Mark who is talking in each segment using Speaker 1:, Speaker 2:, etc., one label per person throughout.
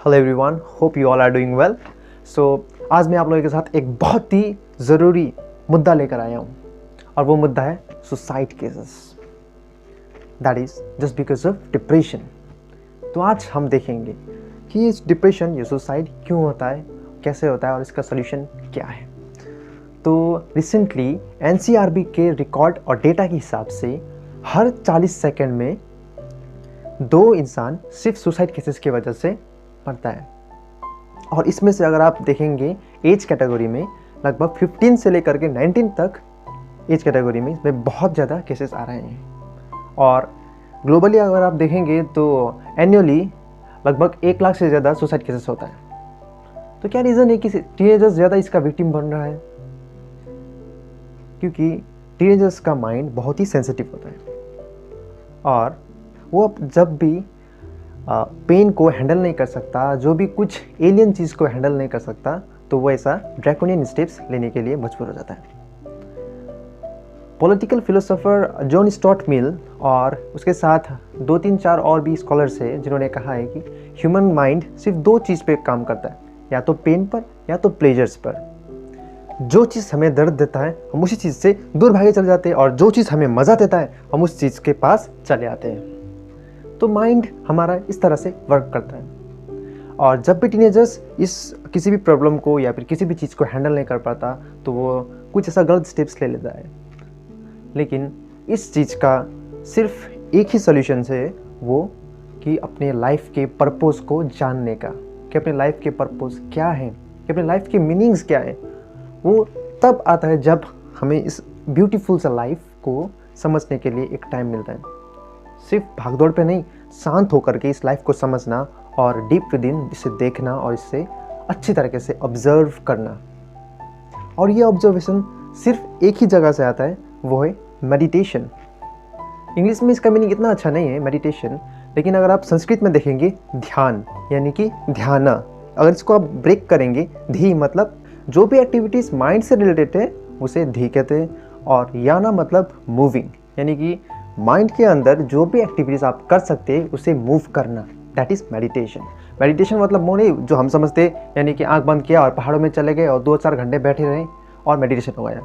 Speaker 1: Hello everyone, hope you all are doing well. आज मैं आप लोगों के साथ एक बहुत ही ज़रूरी मुद्दा लेकर आया हूँ और वो मुद्दा है suicide cases, that is just because of depression. तो आज हम देखेंगे कि ये डिप्रेशन, ये सुसाइड क्यों होता है, कैसे होता है और इसका सोल्यूशन क्या है। तो रिसेंटली एनसीआरबी के रिकॉर्ड और डेटा के हिसाब से हर 40 सेकंड में 2 इंसान सिर्फ सुसाइड केसेस की वजह से मरता है। और इसमें से अगर आप देखेंगे एज कैटेगरी में लगभग 15 से लेकर के 19 तक एज कैटेगरी में इसमें बहुत ज़्यादा केसेस आ रहे हैं। और ग्लोबली अगर आप देखेंगे तो एनुअली लगभग 1 लाख से ज़्यादा सुसाइड केसेस होता है। तो क्या रीज़न है कि टीनेजर्स ज़्यादा इसका विक्टिम बन रहा है? क्योंकि टीनेजर्स का माइंड बहुत ही सेंसिटिव होता है और वो जब भी पेन को हैंडल नहीं कर सकता, जो भी कुछ एलियन चीज़ को हैंडल नहीं कर सकता, तो वो ऐसा ड्रैकोनियन स्टेप्स लेने के लिए मजबूर हो जाता है। Political philosopher John Stuart Mill और उसके साथ 2-3-4 और भी स्कॉलर्स हैं जिन्होंने कहा है कि ह्यूमन माइंड सिर्फ 2 चीज़ पे काम करता है, या तो पेन पर या तो प्लेजर्स पर। जो चीज़ हमें दर्द देता है हम उसी चीज़ से दूर भागे चले जाते हैं और जो चीज़ हमें मज़ा देता है हम उस चीज़ के पास चले आते हैं। तो माइंड हमारा इस तरह से वर्क करता है। और जब भी टीनेजर्स इस किसी भी प्रॉब्लम को या फिर किसी भी चीज़ को हैंडल नहीं कर पाता तो वो कुछ ऐसा गलत स्टेप्स ले लेता है। लेकिन इस चीज़ का सिर्फ एक ही सॉल्यूशन है, वो कि अपने लाइफ के पर्पस को जानने का, कि अपने लाइफ के पर्पस क्या है, कि अपने लाइफ के मीनिंग्स क्या है। वो तब आता है जब हमें इस ब्यूटीफुल सा लाइफ को समझने के लिए एक टाइम मिलता है। सिर्फ भागदौड़ पे नहीं, शांत होकर के इस लाइफ को समझना और डीप विदिन इसे देखना और इससे अच्छी तरीके से ऑब्जर्व करना। और ये ऑब्जर्वेशन सिर्फ एक ही जगह से आता है, वो है मेडिटेशन। इंग्लिश में इसका मीनिंग इतना अच्छा नहीं है मेडिटेशन, लेकिन अगर आप संस्कृत में देखेंगे ध्यान, यानी कि ध्यान, अगर इसको आप ब्रेक करेंगे, धी मतलब जो भी एक्टिविटीज़ माइंड से रिलेटेड है उसे धी कहते हैं, और याना मतलब मूविंग, यानी कि माइंड के अंदर जो भी एक्टिविटीज़ आप कर सकते हैं उसे मूव करना, दैट इज़ मेडिटेशन। मेडिटेशन मतलब वो नहीं जो हम समझते हैं, यानी कि आंख बंद किया और पहाड़ों में चले गए और 2-4 घंटे बैठे रहे और मेडिटेशन हो गया।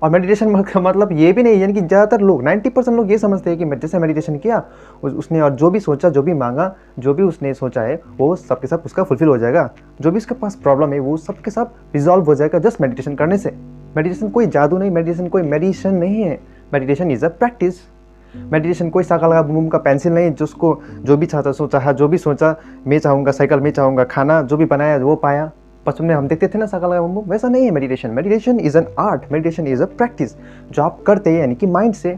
Speaker 1: और मेडिटेशन मतलब ये भी नहीं, यानी कि ज़्यादातर लोग 90% लोग ये समझते हैं कि जैसे मेडिटेशन किया उसने और जो भी सोचा, जो भी मांगा, जो भी उसने सोचा है वो सबके सब उसका फुलफिल हो जाएगा। जो भी उसके पास प्रॉब्लम है वो सबके सब रिजॉल्व हो जाएगा जस्ट मेडिटेशन करने से। मेडिटेशन कोई जादू नहीं, मेडिटेशन कोई मेडिसिन नहीं है, meditation is a practice. Meditation कोई साकल का बुम का पेंसिल नहीं जिसको जो भी चाहता सोचा, जो भी सोचा, मैं चाहूँगा साइकिल, मैं चाहूँगा खाना, जो भी बनाया वो पाया। बचपन में हम देखते थे ना साकल का बुम, वैसा नहीं है meditation. Meditation is an art, meditation is a practice जो आप करते हैं, यानी कि माइंड से।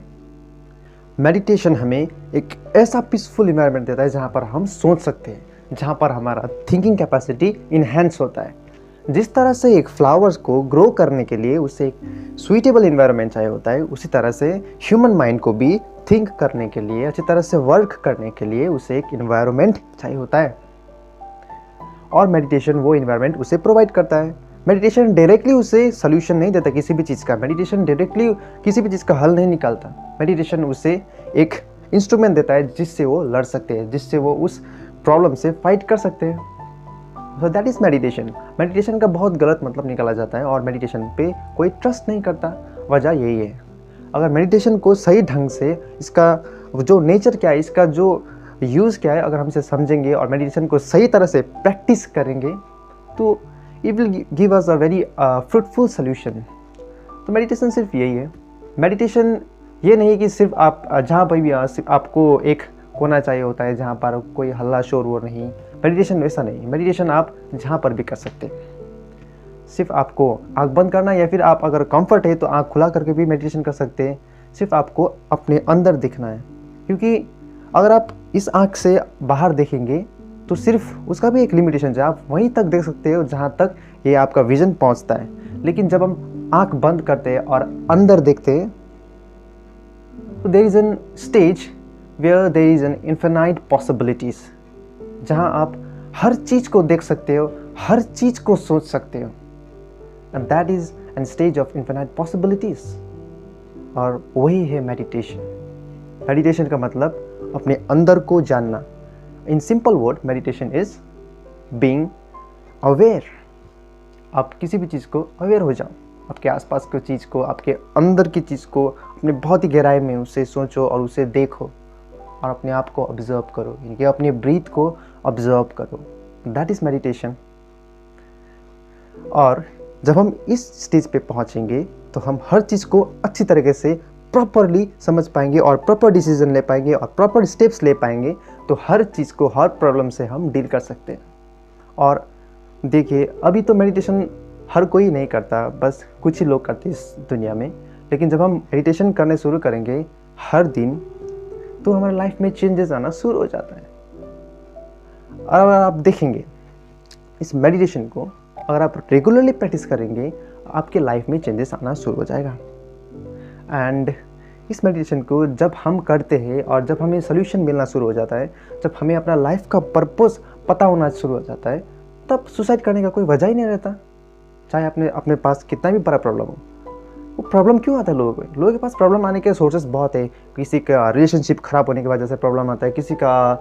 Speaker 1: मेडिटेशन हमें एक ऐसा पीसफुल इन्वायरमेंट देता है जहाँ पर हम सोच सकते हैं, जहाँ पर हमारा थिंकिंग कैपेसिटी इन्हेंस होता है। जिस तरह से एक फ्लावर्स को ग्रो करने के लिए उसे एक सुइटेबल इन्वायरमेंट चाहिए होता है, उसी तरह से ह्यूमन माइंड को भी थिंक करने के लिए, अच्छी तरह से वर्क करने के लिए उसे एक इन्वायरमेंट चाहिए होता है। और मेडिटेशन वो इन्वायरमेंट उसे प्रोवाइड करता है। मेडिटेशन डायरेक्टली उसे सोल्यूशन नहीं देता किसी भी चीज़ का, मेडिटेशन डायरेक्टली किसी भी चीज़ का हल नहीं निकालता। मेडिटेशन उसे एक इंस्ट्रूमेंट देता है जिससे वो लड़ सकते हैं, जिससे वो उस प्रॉब्लम से फाइट कर सकते हैं। So that is meditation. Meditation का बहुत गलत मतलब निकाला जाता है और मेडिटेशन पे कोई ट्रस्ट नहीं करता। वजह यही है, अगर मेडिटेशन को सही ढंग से, इसका जो नेचर क्या है, इसका जो यूज़ क्या है, अगर हम इसे समझेंगे और मेडिटेशन को सही तरह से प्रैक्टिस करेंगे तो it will give us a very fruitful solution. तो मेडिटेशन सिर्फ यही है। मेडिटेशन ये नहीं कि सिर्फ आप जहाँ पर भी आपको एक कोना चाहिए होता है जहाँ पर कोई हल्ला शोर वो नहीं। मेडिटेशन वैसा नहीं, मेडिटेशन आप जहाँ पर भी कर सकते हैं। सिर्फ आपको आँख बंद करना, या फिर आप अगर कंफर्ट है तो आँख खुला करके भी मेडिटेशन कर सकते हैं। सिर्फ आपको अपने अंदर देखना है, क्योंकि अगर आप इस आँख से बाहर देखेंगे तो सिर्फ उसका भी एक लिमिटेशन है, आप वहीं तक देख सकते हो जहाँ तक ये आपका विजन पहुँचता है। लेकिन जब हम आँख बंद करते हैं और अंदर देखते हैं तो there is an stage where there is an infinite possibilities, जहाँ आप हर चीज़ को देख सकते हो, हर चीज़ को सोच सकते हो। And that is an stage of infinite possibilities, और वही है मेडिटेशन। मेडिटेशन का मतलब अपने अंदर को जानना। In simple word, meditation is being aware. आप किसी भी चीज़ को अवेयर हो जाओ, आपके आसपास की चीज़ को, आपके अंदर की चीज़ को अपने बहुत ही गहराई में उसे सोचो और उसे देखो और अपने आप को ऑब्जर्व करो, यानी कि अपने ब्रीथ को ऑब्जर्व करो। That is meditation. और जब हम इस स्टेज पे पहुंचेंगे तो हम हर चीज़ को अच्छी तरीके से प्रॉपरली समझ पाएंगे और प्रॉपर डिसीजन ले पाएंगे और प्रॉपर स्टेप्स ले पाएंगे, तो हर चीज़ को, हर प्रॉब्लम से हम डील कर सकते हैं। और देखिए, अभी तो मेडिटेशन हर कोई नहीं करता, बस कुछ ही लोग करते हैं इस दुनिया में। लेकिन जब हम मेडिटेशन करने शुरू करेंगे हर दिन, तो हमारे लाइफ में चेंजेस आना शुरू हो जाता है। और अगर आप देखेंगे इस मेडिटेशन को, अगर आप रेगुलरली प्रैक्टिस करेंगे, आपके लाइफ में चेंजेस आना शुरू हो जाएगा। एंड इस मेडिटेशन को जब हम करते हैं और जब हमें सोल्यूशन मिलना शुरू हो जाता है, जब हमें अपना लाइफ का पर्पस पता होना शुरू हो जाता है, तब सुसाइड करने का कोई वजह ही नहीं रहता। चाहे अपने पास कितना भी बड़ा प्रॉब्लम हो। वो प्रॉब्लम क्यों आता है लोगों के पास प्रॉब्लम आने के सोर्सेस बहुत है। किसी का रिलेशनशिप खराब होने की वजह से प्रॉब्लम आता है, किसी का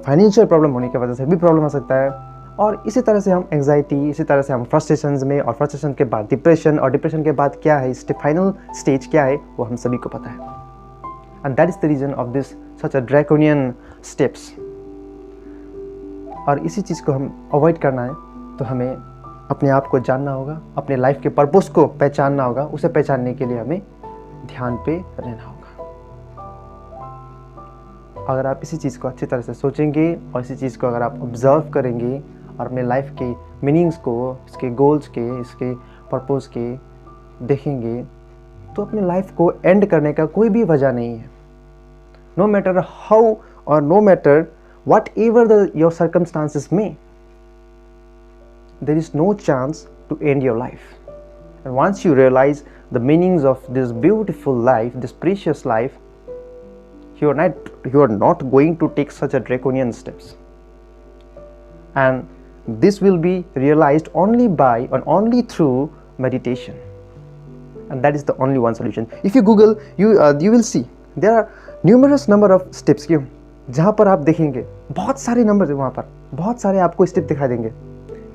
Speaker 1: फाइनेंशियल प्रॉब्लम होने की वजह से भी प्रॉब्लम आ सकता है। और इसी तरह से हम एंग्जाइटी, इसी तरह से हम फ्रस्ट्रेशंस में, और फ्रस्ट्रेशन के बाद डिप्रेशन, और डिप्रेशन के बाद क्या है, फाइनल स्टेज क्या है, वो हम सभी को पता है। And that is the reason of this such a draconian steps. और इसी चीज़ को हम अवॉइड करना है, तो हमें अपने आप को जानना होगा, अपने लाइफ के पर्पस को पहचानना होगा। उसे पहचानने के लिए हमें ध्यान पे रहना होगा। अगर आप इसी चीज़ को अच्छी तरह से सोचेंगे और इसी चीज़ को अगर आप ऑब्जर्व करेंगे और अपने लाइफ के मीनिंग्स को, इसके गोल्स के, इसके पर्पस के देखेंगे, तो अपने लाइफ को एंड करने का कोई भी वजह नहीं है। नो मैटर हाउ और no matter whatever your circumstances may, there is no chance to end your life. And once you realize the meanings of this beautiful life, this precious life, you are not going to take such a draconian steps. And this will be realized only by and only through meditation. And that is the only one solution. If you Google, you will see there are numerous number of steps. जहाँ पर आप देखेंगे बहुत सारे number है, वहाँ पर बहुत सारे आपको स्टेप दिखाई देंगे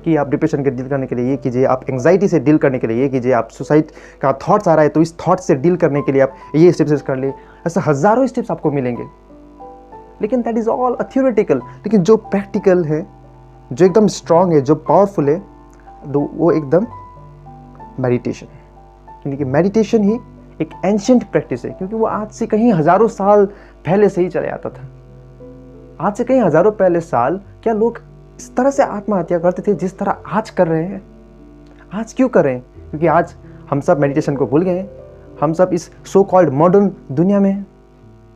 Speaker 1: कि आप डिप्रेशन के डील करने के लिए ये कीजिए, आप एंग्जाइटी से डील करने के लिए ये कीजिए, आप सुसाइड का थॉट्स आ रहा है तो इस थॉट से डील करने के लिए आप ये स्टेप्स कर ले। ऐसे हज़ारों स्टेप्स आपको मिलेंगे। लेकिन दैट इज़ ऑल थियोरेटिकल। लेकिन जो प्रैक्टिकल है, जो एकदम स्ट्रांग है, जो पावरफुल है, वो एकदम मेडिटेशन। यानी कि मेडिटेशन ही एक एंशिएंट प्रैक्टिस है, क्योंकि वो आज से कहीं हज़ारों साल पहले से ही चले आता था। आज से कई हज़ारों पहले साल क्या लोग इस तरह से आत्महत्या करते थे जिस तरह आज कर रहे हैं? आज क्यों कर रहे हैं? क्योंकि आज हम सब मेडिटेशन को भूल गए। हम सब इस सो कॉल्ड मॉडर्न दुनिया में हैं।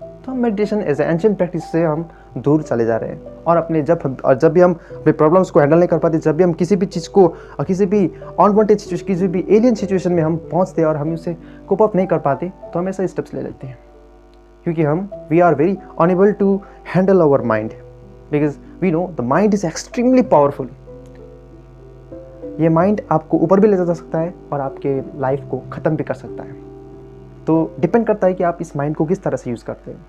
Speaker 1: तो हम meditation as a ancient practice से हम दूर चले जा रहे हैं। और जब भी हम अपने प्रॉब्लम्स को हैंडल नहीं कर पाते, जब भी हम किसी भी चीज़ को, किसी भी अनवांटेड सिचुएशन, किसी भी एलियन सिचुएशन में हम पहुंचते और हम उसे कोप अप नहीं कर पाते, तो हम ऐसा स्टेप्स ले लेते हैं। क्योंकि we are very unable to handle our mind, because we know the mind is extremely powerful. ये माइंड आपको ऊपर भी ले जा सकता है और आपके लाइफ को ख़त्म भी कर सकता है। तो डिपेंड करता है कि आप इस माइंड को किस तरह से यूज़ करते हैं।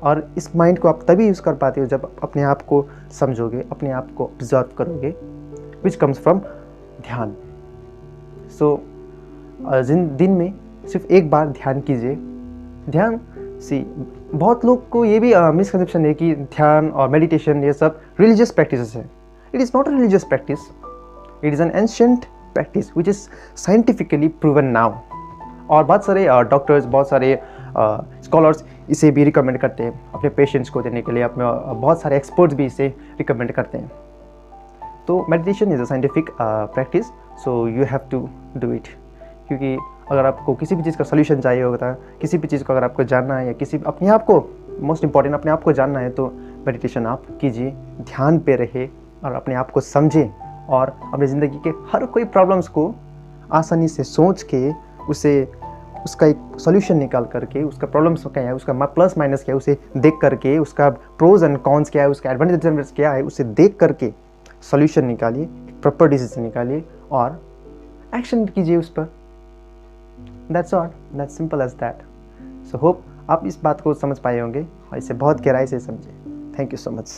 Speaker 1: और इस माइंड को आप तभी यूज़ कर पाते हो जब अपने आप को समझोगे, अपने आप को ऑब्जर्व करोगे, विच कम्स फ्रॉम ध्यान। सो दिन में सिर्फ एक बार ध्यान कीजिए। ध्यान बहुत लोग को ये भी मिसकंसेप्शन है कि ध्यान और मेडिटेशन ये सब रिलीजियस प्रैक्टिसेस है। It is not a religious practice, it is an ancient practice which is scientifically proven now. और बहुत सारे डॉक्टर्स, बहुत सारे स्कॉलर्स इसे भी रिकमेंड करते हैं अपने पेशेंट्स को देने के लिए। अपने बहुत सारे एक्सपर्ट्स भी इसे रिकमेंड करते हैं। तो meditation is a scientific practice, so you have to do it. क्योंकि अगर आपको किसी भी चीज़ का सलूशन चाहिए होता है, किसी भी चीज़ को अगर आपको जानना है, या किसी अपने आप को, मोस्ट इंपॉर्टेंट अपने आप को जानना है, तो मेडिटेशन आप कीजिए, ध्यान पे रहे और अपने आप को समझें और अपनी ज़िंदगी के हर कोई प्रॉब्लम्स को आसानी से सोच के उसका एक सॉल्यूशन निकाल करके, उसका प्रॉब्लम्स क्या है, उसका प्लस माइनस क्या है, उसे देख करके, उसका प्रोज एंड कॉन्स क्या है, उसका एडवांटेज क्या है, उसे देख करके सॉल्यूशन निकालिए, प्रॉपर डिसीजन निकालिए और एक्शन कीजिए उस पर। That's all, that's simple as that. So hope आप इस बात को समझ पाए होंगे और इसे बहुत गहराई से समझे। Thank you so much.